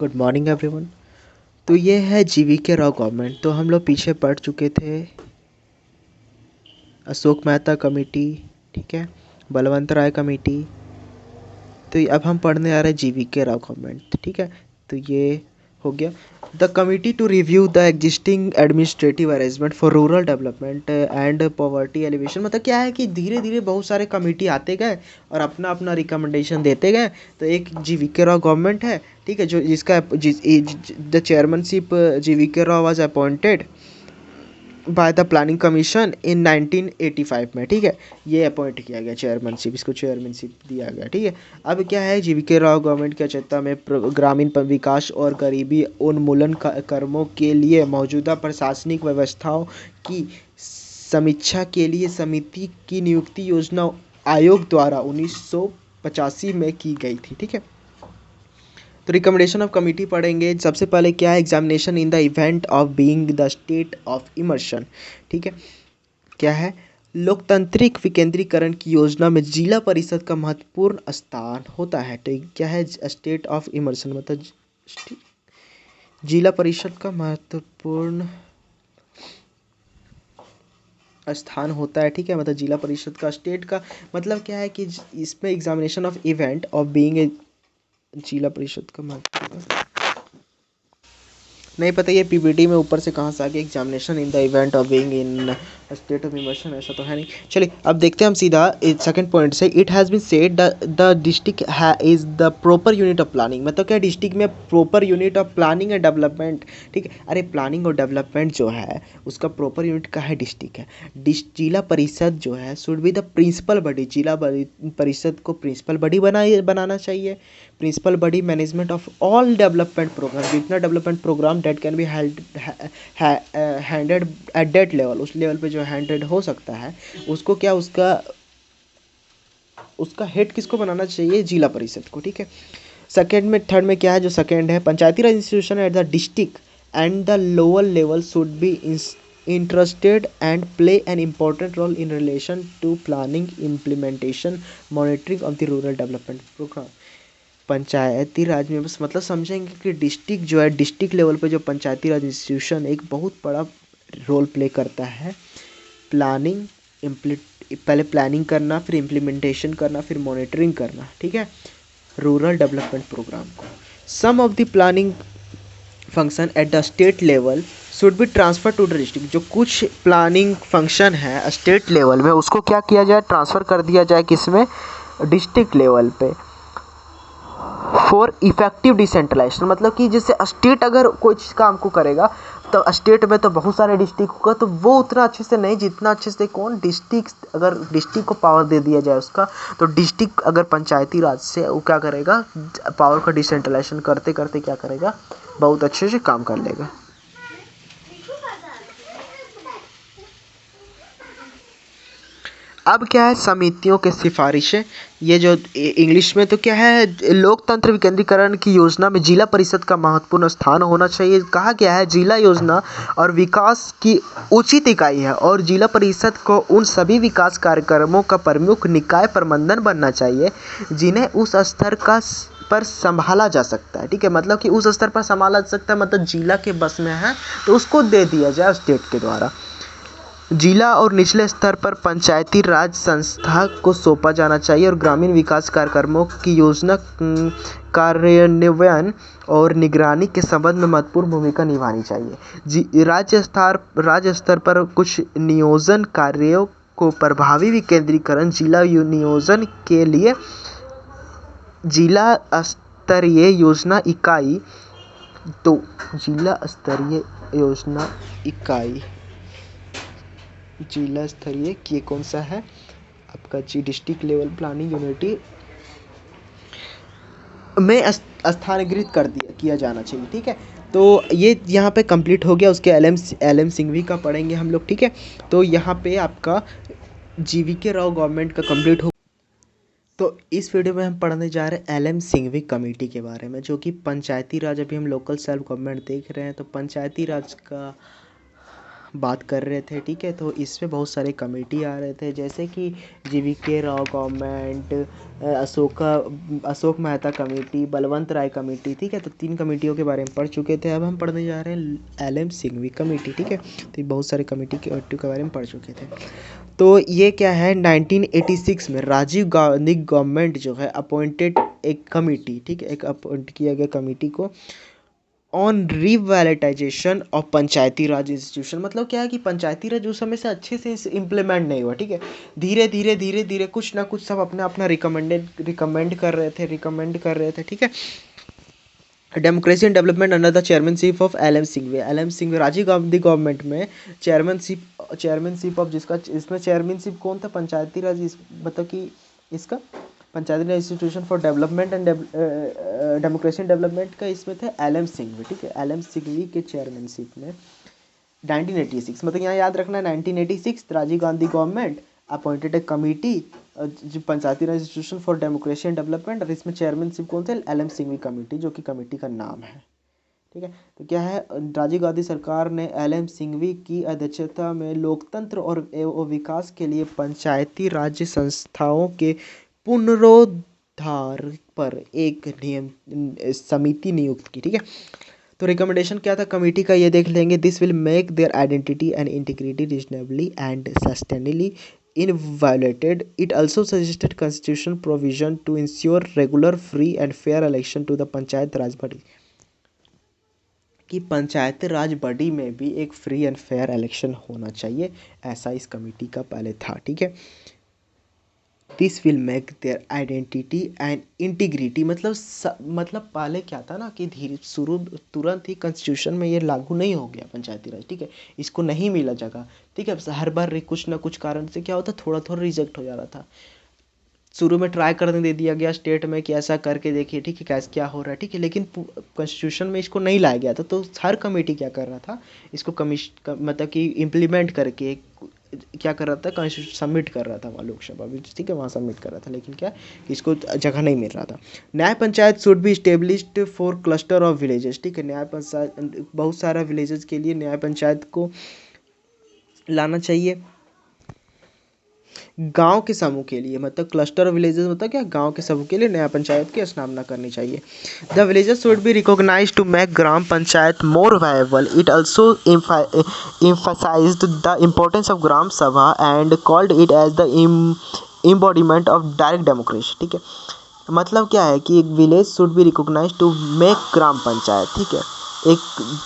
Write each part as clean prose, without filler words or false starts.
Good morning everyone. तो ये है जीवीके राव गवर्नमेंट। तो हम लोग पीछे पढ़ चुके थे अशोक मेहता कमेटी, ठीक है, बलवंत राय कमेटी। तो अब हम पढ़ने आ रहे हैं जीवीके राव गवर्नमेंट, ठीक है। तो ये हो गया। The committee to review the existing administrative arrangement for rural development and poverty alleviation. मतलब क्या है कि धीरे धीरे बहुत सारे कमेटी आते गए और अपना अपना रिकमेंडेशन देते गए। तो एक जीवीके राव गवर्नमेंट है, ठीक है, जो जिसका the chairmanship GVK Rao was appointed by the planning commission इन 1985 में, ठीक है। ये अपॉइंट किया गया चेयरमैनशिप, इसको चेयरमैनशिप दिया गया, ठीक है। अब क्या है, जीवीके राव गवर्नमेंट की अध्यक्षता में ग्रामीण विकास और गरीबी उन्मूलन कर्मों के लिए मौजूदा प्रशासनिक व्यवस्थाओं की समीक्षा के लिए समिति की नियुक्ति योजना आयोग द्वारा 1985 में की गई थी, ठीक है। तो रिकमेंडेशन ऑफ कमिटी पढ़ेंगे। सबसे पहले क्या है, examination in the event of being the state of immersion, ठीक है। क्या है, लोकतांत्रिक विकेंद्रीकरण की योजना में जिला परिषद का महत्वपूर्ण स्थान होता है। तो क्या है, स्टेट ऑफ इमर्शन मतलब जिला परिषद का महत्वपूर्ण स्थान होता है, ठीक है। मतलब जिला परिषद का, स्टेट का मतलब क्या है कि इसमें examination of event of being a जिला परिषद का महत्व नहीं पता। ये पीपीटी में ऊपर से कहाँ से आ गया, examination in the event of being in state of immersion, ऐसा तो है नहीं। चलिए अब देखते हैं हम सीधा सेकंड पॉइंट से। It has been said the district is the proper unit of planning. मतलब क्या, डिस्ट्रिक्ट में proper unit of planning and development, ठीक है। अरे प्लानिंग और डेवलपमेंट जो है उसका प्रॉपर यूनिट का है डिस्ट्रिक्ट है। जिला परिषद जो है should be the principal body. Zila Parishad को प्रिंसिपल बॉडी बनाना चाहिए। Principal body management of all development programme, जितना development programme that can be handed at that level, उस लेवल पे जो हैंडेड हो सकता है उसको क्या, उसका हेड किसको बनाना चाहिए, जिला परिषद को, ठीक है। सेकेंड में, थर्ड में क्या है, जो सेकेंड है, पंचायती राज institution at the district and the lower level should be interested and play an important role in relation to planning, implementation, monitoring of the rural development program। पंचायती राज में बस मतलब समझेंगे कि डिस्ट्रिक्ट जो है, डिस्ट्रिक्ट लेवल पे जो पंचायती राज इंस्टीट्यूशन एक बहुत बड़ा रोल प्ले करता है। प्लानिंग, पहले प्लानिंग करना, फिर इम्प्लीमेंटेशन करना, फिर मॉनिटरिंग करना, ठीक है, रूरल डेवलपमेंट प्रोग्राम को। Some of the planning function at the state level should be transfer to the district. जो कुछ प्लानिंग फंक्शन है स्टेट लेवल में उसको क्या किया जाए, ट्रांसफ़र कर दिया जाए किसमें, डिस्ट्रिक्ट लेवल पे। फॉर इफेक्टिव डिसेंट्रलाइजेशन मतलब कि जैसे स्टेट अगर कोई चीज़ काम को करेगा तो स्टेट में तो बहुत सारे डिस्ट्रिक्ट होगा, तो वो उतना अच्छे से नहीं, जितना अच्छे से कौन, डिस्ट्रिक्ट, अगर डिस्ट्रिक्ट को पावर दे दिया जाए उसका, तो डिस्ट्रिक्ट अगर पंचायती राज से वो क्या करेगा, पावर का डिसेंट्रलाइजेशन करते करते क्या करेगा, बहुत अच्छे से काम कर लेगा। अब क्या है, समितियों के सिफारिशें, ये जो इंग्लिश में तो क्या है, लोकतंत्र विकेंद्रीकरण की योजना में जिला परिषद का महत्वपूर्ण स्थान होना चाहिए। कहा गया है जिला योजना और विकास की उचित इकाई है और जिला परिषद को उन सभी विकास कार्यक्रमों का प्रमुख निकाय प्रबंधन बनना चाहिए जिन्हें उस स्तर का पर संभाला जा सकता है, ठीक है। मतलब कि उस स्तर पर संभाला जा सकता है, मतलब जिला के बस में है तो उसको दे दिया जाए स्टेट के द्वारा। जिला और निचले स्तर पर पंचायती राज संस्था को सौंपा जाना चाहिए और ग्रामीण विकास कार्यक्रमों की योजना कार्यान्वयन और निगरानी के संबंध में महत्वपूर्ण भूमिका निभानी चाहिए। राज्य स्तर पर कुछ नियोजन कार्यों को प्रभावी विकेंद्रीकरण जिला नियोजन के लिए जिला स्तरीय योजना इकाई, तो जिला स्तरीय योजना इकाई, जिला स्तरीय ये कौन सा है आपका, डिस्ट्रिक्ट लेवल प्लानिंग यूनिटी में स्थानांतरित किया जाना चाहिए, ठीक है। तो ये यहाँ पे कंप्लीट हो गया। उसके एल एम सिंघवी का पढ़ेंगे हम लोग, ठीक है। तो यहाँ पे आपका जीवीके राव गवर्नमेंट का कंप्लीट हो। तो इस वीडियो में हम पढ़ने जा रहे हैं एल एम सिंघवी कमेटी के बारे में, जो कि पंचायती राज, अभी हम लोकल सेल्फ गवर्नमेंट देख रहे हैं तो पंचायती राज का बात कर रहे थे, ठीक है। तो इसमें बहुत सारे कमेटी आ रहे थे, जैसे कि GVK Rao government, Ashok Mehta committee, Balwant Rai committee, ठीक है। तो 3 कमेटियों के बारे में पढ़ चुके थे। अब हम पढ़ने जा रहे हैं एल एम सिंघवी कमेटी, ठीक है। तो ये बहुत सारे कमेटी के बारे में पढ़ चुके थे। तो ये क्या है, 1986 में राजीव गांधी गवर्नमेंट जो है अपॉइंटेड एक कमेटी, ठीक है, एक अपॉइंट किया गया कमेटी को on revitalisation of Panchayati Raj institution. मतलब क्या है कि पंचायती राज उस समय से अच्छे से इम्प्लीमेंट नहीं हुआ, ठीक है। धीरे धीरे कुछ ना कुछ सब अपना रिकमेंड कर रहे थे, ठीक है। Democracy and development under the chairmanship of L M Singhvi Rajiv Gandhi government में चेयरमैनशिप ऑफ जिसका इसमें चेयरमैनशिप कौन था, पंचायती राज मतलब कि इसका पंचायती राज institution for development and democracy and development का इसमें थे एल एम सिंघवी, ठीक है। एल एम सिंघवी के चेयरमैनशिप में 1986, मतलब यहाँ याद रखना 1986 Rajiv Gandhi government appointed a committee जो पंचायती राज institution for democracy and development, और इसमें चेयरमैनशिप कौन थे, एल एम सिंघवी कमेटी, जो कि कमेटी का नाम है, ठीक है। तो क्या है, राजीव गांधी सरकार ने एल एम सिंघवी की अध्यक्षता में लोकतंत्र और विकास के लिए पंचायती राज्य संस्थाओं के पुनरुद्धार पर एक समिति नियुक्त की, ठीक है। तो रिकमेंडेशन क्या था कमेटी का, ये देख लेंगे। This will make their identity and integrity reasonably and sustainably inviolated. It also suggested constitutional provision to ensure regular, free and fair election to the panchayat Raj body, कि पंचायत राज बॉडी में भी एक फ्री एंड फेयर इलेक्शन होना चाहिए, ऐसा इस committee का पहले था, ठीक है। This will make their identity and integrity, मतलब पहले क्या था ना कि तुरंत ही कॉन्स्टिट्यूशन में ये लागू नहीं हो गया पंचायती राज, ठीक है। इसको नहीं मिला जगह, ठीक है। हर बार कुछ ना कुछ कारण से क्या होता, थोड़ा रिजेक्ट हो जा रहा था। शुरू में ट्राई करने दे दिया गया स्टेट में कि ऐसा करके देखिए, ठीक है, कैसे क्या हो रहा है, ठीक है। लेकिन कॉन्स्टिट्यूशन में इसको नहीं लाया गया था। तो हर कमेटी क्या कर रहा था, इसको मतलब कि इम्प्लीमेंट करके क्या कर रहा था, कॉन्स्टिट्यूशन सबमिट कर रहा था वहाँ लोकसभा भी, ठीक है, वहाँ सबमिट कर रहा था। लेकिन क्या, इसको जगह नहीं मिल रहा था। न्याय panchayat should be established for cluster of villages, ठीक है। न्याय पंचायत बहुत सारा विलेजेस के लिए न्याय पंचायत को लाना चाहिए। गांव के समूह के लिए, मतलब क्लस्टर ऑफ विलेजेस मतलब क्या, गांव के समूह के लिए नया पंचायत की स्थापना करनी चाहिए। The villages should be recognised to make gram panchayat more viable. It also emphasized the importance of gram sabha and called it as the embodiment of direct democracy, ठीक है। मतलब क्या है कि एक village should be recognised to make gram panchayat, ठीक है। एक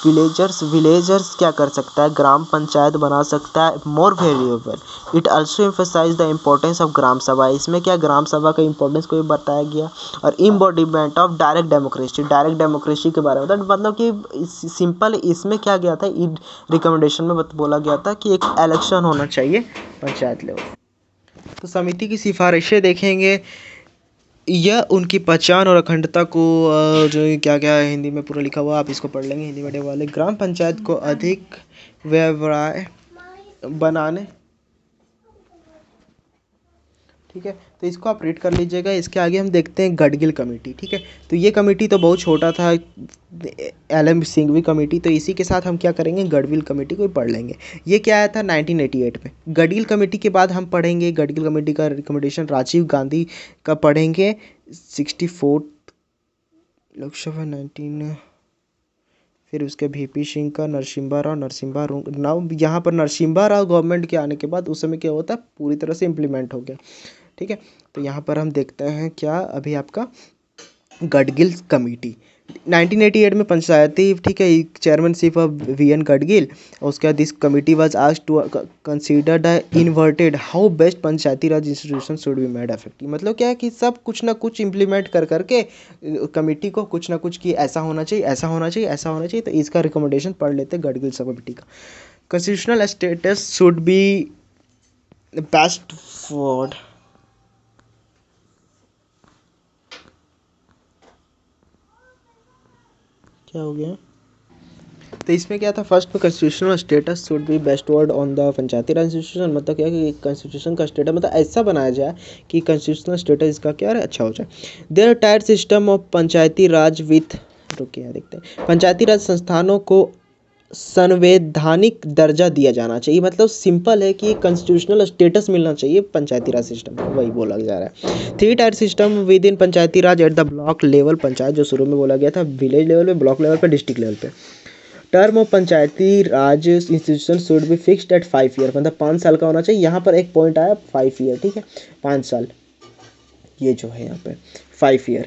विलेजर्स क्या कर सकता है, ग्राम पंचायत बना सकता है more variable. It also emphasise the importance of gram sabha, इसमें क्या ग्राम सभा का इम्पोर्टेंस को भी बताया गया। और इम्बॉडीमेंट ऑफ डायरेक्ट डेमोक्रेसी के बारे में मतलब कि सिंपल इसमें क्या गया था, रिकमेंडेशन में बोला गया था कि एक इलेक्शन होना चाहिए पंचायत लेवल। तो समिति की सिफारिशें देखेंगे, यह उनकी पहचान और अखंडता को जो क्या क्या है हिंदी में पूरा लिखा हुआ, आप इसको पढ़ लेंगे हिंदी मीडियम वाले। ग्राम पंचायत को अधिक व्यवहार्य बनाने, ठीक है। तो इसको आप रीड कर लीजिएगा। इसके आगे हम देखते हैं गडगिल कमेटी, ठीक है। तो ये कमेटी तो बहुत छोटा था, एल एम सिंघवी कमेटी। तो इसी के साथ हम क्या करेंगे, गडगिल कमेटी को पढ़ लेंगे। ये क्या आया था 1988 में। गडगिल कमेटी के बाद हम पढ़ेंगे गडगिल कमेटी का रिकमेंडेशन राजीव गांधी का पढ़ेंगे 64 लोकसभा 19, फिर उसके वीपी सिंह का, नरसिम्हा राव यहाँ पर नरसिम्हा राव गवर्नमेंट के आने के बाद उस समय क्या होता है, पूरी तरह से इम्प्लीमेंट हो गया, ठीक है। तो यहाँ पर हम देखते हैं क्या अभी आपका गडगिल कमेटी 1988 में पंचायती, ठीक है, chairmanship of V N Gadgil. उसके बाद this committee was asked to consider the inverted how best panchayati Raj institution should be made effective. मतलब क्या है कि सब कुछ ना कुछ इम्प्लीमेंट कर करके कमेटी को कुछ ना कुछ कि ऐसा होना चाहिए, ऐसा होना चाहिए, ऐसा होना चाहिए। तो इसका रिकमेंडेशन पढ़ लेते गडगिल सब कमेटी का। Constitutional status should be vest for, क्या हो गया, तो इसमें क्या था, फर्स्ट में कॉन्स्टिट्यूशनल स्टेटस शुड बी बेस्टवर्ड on the Panchayati Raj institution. मतलब क्या कि कॉन्स्टिट्यूशन का स्टेटस मतलब ऐसा बनाया जाए कि कॉन्स्टिट्यूशनल स्टेटस इसका क्या है, अच्छा हो जाए। There tier system of Panchayati raj with, रुकिए यहाँ देखते हैं, पंचायती राज संस्थानों को संवैधानिक दर्जा दिया जाना चाहिए। मतलब सिंपल है कि कॉन्स्टिट्यूशनल स्टेटस मिलना चाहिए पंचायती राज सिस्टम को, वही बोला जा रहा है। 3 tier system with in Panchayati Raj at the block level, panchayat जो शुरू में बोला गया था, विलेज लेवल पे, ब्लॉक लेवल पे, डिस्ट्रिक्ट लेवल पे। Term of Panchayati Raj institution should be fixed at 5 year, मतलब 5 साल का होना चाहिए। यहाँ पर एक पॉइंट आया 5 ईयर, ठीक है, 5 साल, ये जो है यहाँ पे 5 year.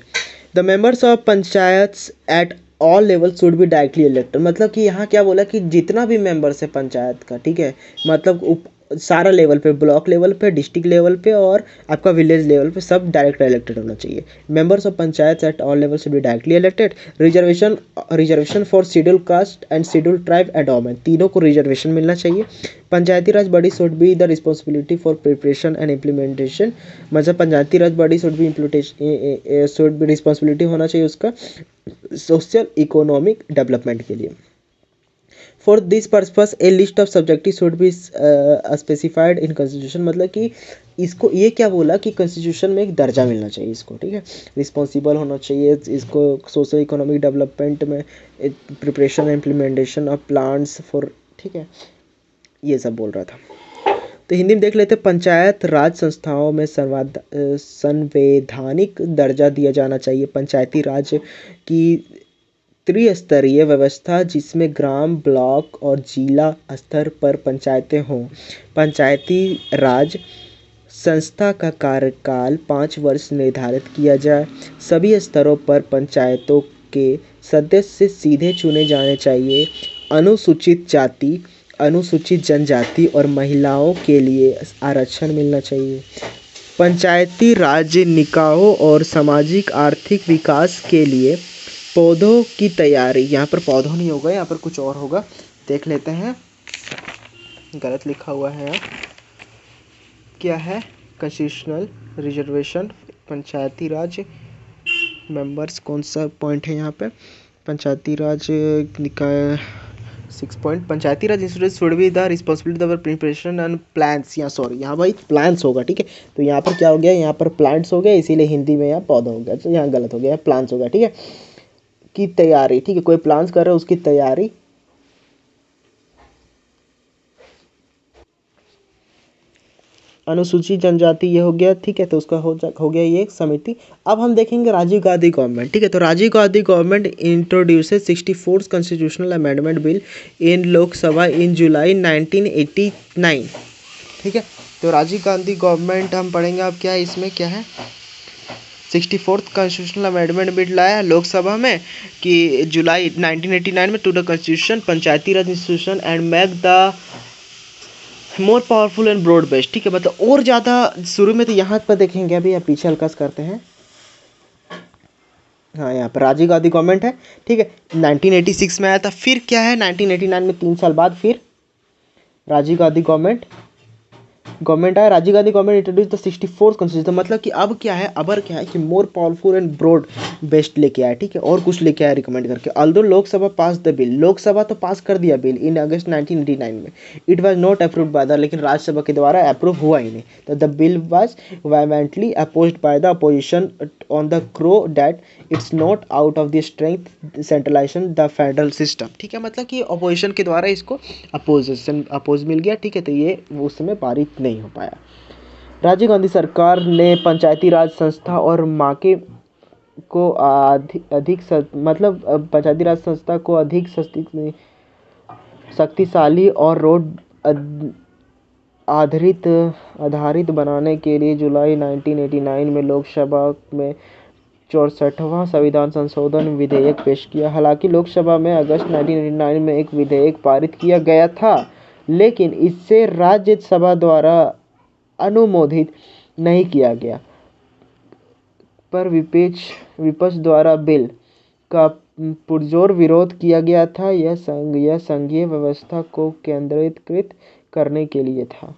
The members of panchayat at all level should be directly elected, मतलब कि यहाँ क्या बोला कि जितना भी मेंबर्स है पंचायत का, ठीक है, मतलब सारा लेवल पे, ब्लॉक लेवल पे, डिस्ट्रिक्ट लेवल पे और आपका विलेज लेवल पे सब डायरेक्ट इलेक्टेड होना चाहिए। Members of panchayat at all level should be directly elected. Reservation for schedule caste and schedule tribe endowment, तीनों को रिजर्वेशन मिलना चाहिए। Panchayati Raj body should be the responsibility for preparation and implementation, मतलब Panchayati Raj body should be responsibility होना चाहिए उसका social economic development के लिए। For this purpose a list of subjective should be specified in constitution, मतलब कि इसको ये क्या बोला कि कॉन्स्टिट्यूशन में एक दर्जा मिलना चाहिए इसको, ठीक है, रिस्पॉन्सिबल होना चाहिए इसको सोशल इकोनॉमिक डेवलपमेंट में, preparation and implementation of plans for, ठीक है, ये सब बोल रहा था। तो हिंदी में देख लेते, पंचायत राज संस्थाओं में संवैधानिक दर्जा दिया जाना चाहिए। पंचायती राज की त्रिस्तरीय व्यवस्था जिसमें ग्राम, ब्लॉक और जिला स्तर पर पंचायतें हों। पंचायती राज संस्था का कार्यकाल 5 वर्ष निर्धारित किया जाए। सभी स्तरों पर पंचायतों के सदस्य सीधे चुने जाने चाहिए। अनुसूचित जाति, अनुसूचित जनजाति और महिलाओं के लिए आरक्षण मिलना चाहिए। पंचायती राज निकायों और सामाजिक आर्थिक विकास के लिए पौधों की तैयारी, यहाँ पर पौधों नहीं होगा, यहाँ पर कुछ और होगा, देख लेते हैं, गलत लिखा हुआ है यहाँ, क्या है, कॉन्स्टिट्यूशनल रिजर्वेशन, पंचायती राज मेंबर्स, कौन सा पॉइंट है यहाँ पे, पंचायती राज निकाय 6 point, Panchayati Raj institute should be the responsibility for preparation and plans, यहाँ सॉरी, यहाँ भाई प्लान्स होगा, ठीक है, तो यहाँ पर क्या हो गया, यहाँ पर प्लांट्स हो गया, इसीलिए हिंदी में यहाँ पौधा हो गया, तो यहाँ गलत हो गया, प्लान्स हो गया, ठीक है, की तैयारी, ठीक है, कोई प्लान्स कर रहा है उसकी तैयारी। अनुसूचित जनजाति ये हो गया, ठीक है, तो उसका हो गया ये समिति। अब हम देखेंगे राजीव गांधी गवर्नमेंट, ठीक है, तो Rajiv Gandhi government introduces 64th constitutional amendment bill in Lok Sabha in July 1989, ठीक है, तो राजीव गांधी गवर्नमेंट हम पढ़ेंगे अब क्या है, इसमें क्या है, 64th कॉन्स्टिट्यूशनल अमेंडमेंट बिल लाया लोकसभा में कि जुलाई 1989 में to the constitution panchayati Raj institution and make the more powerful and broad based, ठीक है, मतलब और ज़्यादा, शुरू में तो यहाँ पर देखेंगे, अभी आप पीछे हल्का करते हैं, हाँ यहाँ पर राजीव गांधी गवर्नमेंट है, ठीक है, 1986 में आया था, फिर क्या है 1989 में 3 साल बाद फिर राजीव गांधी गवर्नमेंट आया, Rajiv Gandhi government introduce the 64th constitution, मतलब कि अब क्या है, अबर क्या है कि more powerful and broad based लेके आया, ठीक है, और कुछ लेके आया रिकमेंड करके। Although Lok Sabha pass the bill, Lok Sabha तो पास कर दिया बिल इन अगस्त 1989 में, it was not approved by the, लेकिन राज्यसभा के द्वारा अप्रूव हुआ ही नहीं, तो the bill was violently opposed by the opposition on the ground that it's not out of the strength centralization the federal system, ठीक है, मतलब कि अपोजिशन के द्वारा इसको अपोज मिल गया, ठीक है, तो ये उस समय पारित नहीं हो पाया। राजीव गांधी सरकार ने पंचायती राज संस्था और माके को मतलब पंचायती राज संस्था को अधिक शक्तिशाली और रोड आधारित बनाने के लिए जुलाई 1989 में लोकसभा में 64वां संविधान संशोधन विधेयक पेश किया। हालांकि लोकसभा में अगस्त 1989 में एक विधेयक पारित किया गया था, लेकिन इसे राज्यसभा द्वारा अनुमोदित नहीं किया गया, पर विपक्ष द्वारा बिल का पुरजोर विरोध किया गया था। यह संघीय व्यवस्था को केंद्रीकृत करने के लिए था।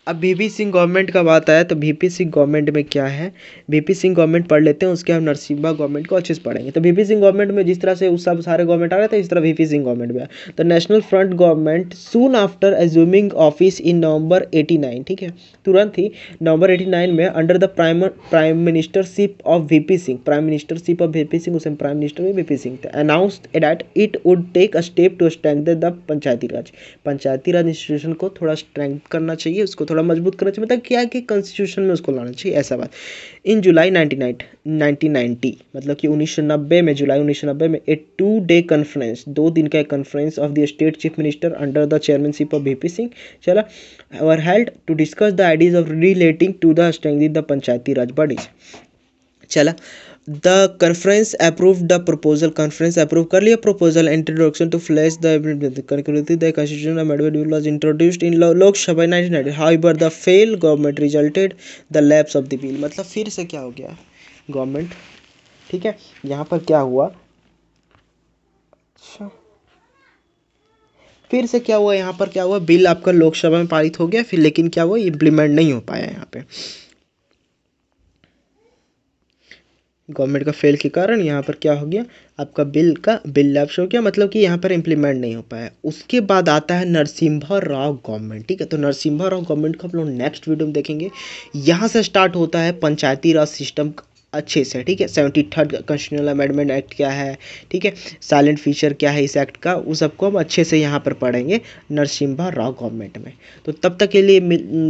अब वीपी सिंह गवर्नमेंट का बात आया तो वीपी सिंह गवर्नमेंट में क्या है, वीपी सिंह गवर्नमेंट पढ़ लेते हैं, उसके हम नरसिम्हा गवर्नमेंट को अच्छे से पढ़ेंगे। तो वीपी सिंह गवर्नमेंट में जिस तरह से उस सब सारे गवर्नमेंट आ रहे थे, इस तरह वीपी सिंह गवर्नमेंट में आया। तो national front government soon after assuming office in November 89, ठीक है, तुरंत ही नवंबर 89 में under the prime ministership of VP Singh, prime ministership of VP Singh, उस प्राइम मिनिस्टर में वीपी सिंह थे, announced that it would take a step to strengthen the Panchayati Raj, Panchayati Raj institution को थोड़ा स्ट्रेंथ करना चाहिए, उसको थोड़ा मजबूत करना चाहिए, मतलब क्या है कि कॉन्स्टिट्यूशन में उसको लाना चाहिए, ऐसा बात। इन जुलाई 1990, मतलब कि 1990 में, जुलाई 1990 में ए 2 डे कॉन्फ्रेंस, 2 दिन का एक conference of the state chief minister under the chairmanship of VP Singh चला were held to discuss the ideas of relating to the strengthening the Panchayati Raj bodies. चला the conference approve the proposal, conference approve कर लिया proposal, introduction to flash the constitution amendment was introduced in Lok Sabha 1990, however the fail government resulted the lapse of the bill, मतलब फिर से क्या हो गया government, ठीक है, यहाँ पर क्या हुआ, अच्छा फिर से क्या हुआ, यहाँ पर क्या हुआ, बिल आपका लोकसभा में पारित हो गया फिर, लेकिन क्या हुआ, इम्प्लीमेंट नहीं हो पाया यहाँ पे गवर्नमेंट का फेल के कारण, यहाँ पर क्या हो गया आपका बिल लैप्स हो गया, मतलब कि यहाँ पर इम्प्लीमेंट नहीं हो पाया। उसके बाद आता है नरसिम्हा राव गवर्नमेंट, ठीक है, तो नरसिम्हा राव गवर्नमेंट को हम लोग नेक्स्ट वीडियो में देखेंगे। यहाँ से स्टार्ट होता है पंचायती राज सिस्टम अच्छे से, ठीक है, 73rd कॉन्स्टिट्यूशनल अमेंडमेंट एक्ट क्या है, ठीक है, साइलेंट फीचर क्या है इस एक्ट का, उस सबको हम अच्छे से यहाँ पर पढ़ेंगे नरसिम्हा राव गवर्नमेंट में। तो तब तक के लिए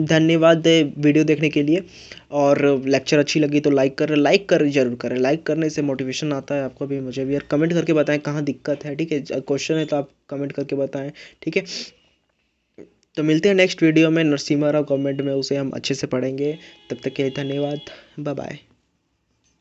धन्यवाद वीडियो देखने के लिए, और लेक्चर अच्छी लगी तो लाइक कर जरूर करें, लाइक करने से मोटिवेशन आता है आपको भी मुझे भी, और कमेंट करके बताएं कहाँ दिक्कत है, ठीक है, क्वेश्चन है तो आप कमेंट करके बताएं, ठीक है। तो मिलते हैं नेक्स्ट वीडियो में, नरसिम्हा राव गवर्नमेंट में उसे हम अच्छे से पढ़ेंगे, तब तक के लिए धन्यवाद, बाय बाय।